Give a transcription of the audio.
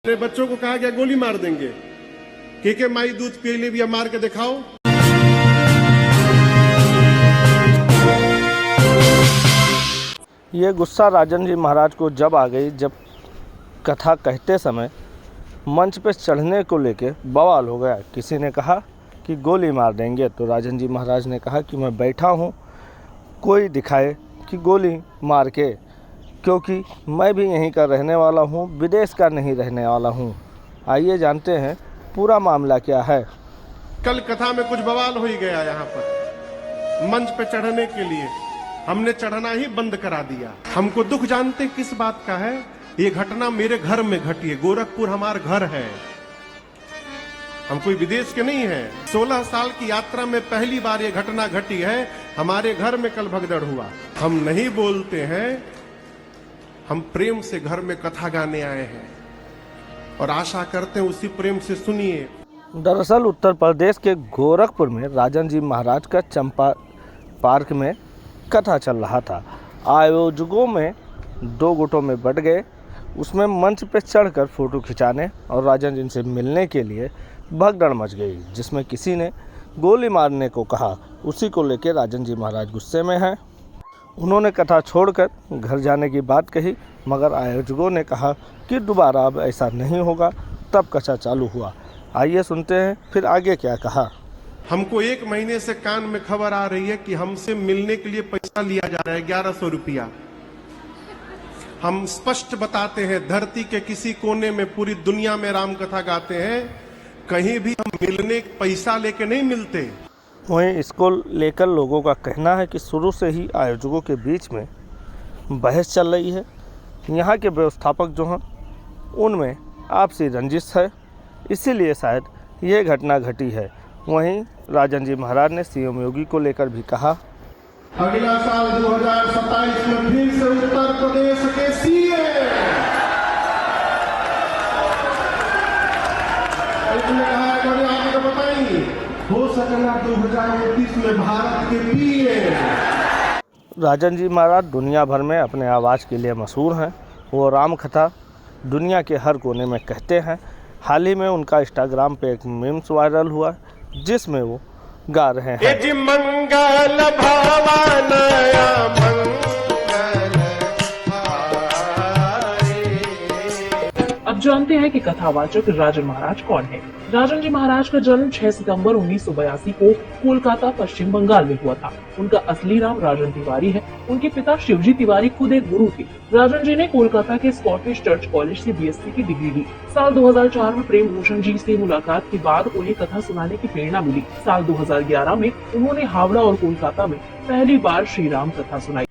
मेरे बच्चों को कहा गया गोली मार देंगे, के माई दूध पी ले भी मार के दिखाओ। ये गुस्सा राजन जी महाराज को जब आ गई जब कथा कहते समय मंच पे चढ़ने को लेके बवाल हो गया। किसी ने कहा कि गोली मार देंगे तो राजन जी महाराज ने कहा कि मैं बैठा हूँ, कोई दिखाए कि गोली मार के, क्योंकि मैं भी यहीं का रहने वाला हूँ, विदेश का नहीं रहने वाला हूँ। आइए जानते हैं पूरा मामला क्या है। कल कथा में कुछ बवाल हो ही गया। यहाँ पर मंच पे चढ़ने के लिए हमने चढ़ना ही बंद करा दिया। हमको दुख जानते किस बात का है? ये घटना मेरे घर में घटी है। गोरखपुर हमारा घर है, हम कोई विदेश के नहीं है। 16 साल की यात्रा में पहली बार ये घटना घटी है। हमारे घर में कल भगदड़ हुआ। हम नहीं बोलते हैं, हम प्रेम से घर में कथा गाने आए हैं और आशा करते हैं उसी प्रेम से सुनिए। दरअसल उत्तर प्रदेश के गोरखपुर में राजन जी महाराज का चंपा पार्क में कथा चल रहा था। आयोजकों में दो गुटों में बट गए। उसमें मंच पे चढ़कर फोटो खिंचाने और राजन जी से मिलने के लिए भगदड़ मच गई, जिसमें किसी ने गोली मारने को कहा। उसी को लेकर राजन जी महाराज गुस्से में हैं। उन्होंने कथा छोड़कर घर जाने की बात कही, मगर आयोजकों ने कहा कि दोबारा अब ऐसा नहीं होगा। तब कथा चालू हुआ। आइए सुनते हैं फिर आगे क्या कहा। हमको 1 महीने से कान में खबर आ रही है कि हमसे मिलने के लिए पैसा लिया जा रहा है, 1100 रुपया। हम स्पष्ट बताते हैं, धरती के किसी कोने में पूरी दुनिया में राम कथा गाते हैं, कहीं भी हम मिलने पैसा लेके नहीं मिलते। वहीं इसको लेकर लोगों का कहना है कि शुरू से ही आयोजकों के बीच में बहस चल रही है। यहाँ के व्यवस्थापक जो हैं उनमें आपसी रंजिश है, इसीलिए शायद ये घटना घटी है। वहीं राजन जी महाराज ने सीएम योगी को लेकर भी कहा, अगला साल 2027 में फिर से उत्तर प्रदेश के सीएम आपको बताएंगे, हो सकना 2029 में भारत के पीएम। राजन जी महाराज दुनिया भर में अपने आवाज़ के लिए मशहूर हैं। वो राम कथा दुनिया के हर कोने में कहते हैं। हाल ही में उनका इंस्टाग्राम पे एक मीम्स वायरल हुआ जिसमें वो गा रहे हैं, मंगल भवानया अब जानते हैं कि कथावाचक राजन महाराज कौन है। राजन जी महाराज का जन्म 6 सितंबर 1982 को कोलकाता पश्चिम बंगाल में हुआ था। उनका असली नाम राजन तिवारी है। उनके पिता शिवजी तिवारी खुद एक गुरु थे। राजन जी ने कोलकाता के स्कॉटिश चर्च कॉलेज से बीएससी की डिग्री ली। साल 2004 में प्रेम भूषण जी से मुलाकात के बाद उन्हें कथा सुनाने की प्रेरणा मिली। साल 2011 में उन्होंने हावड़ा और कोलकाता में पहली बार श्री राम कथा सुनाई।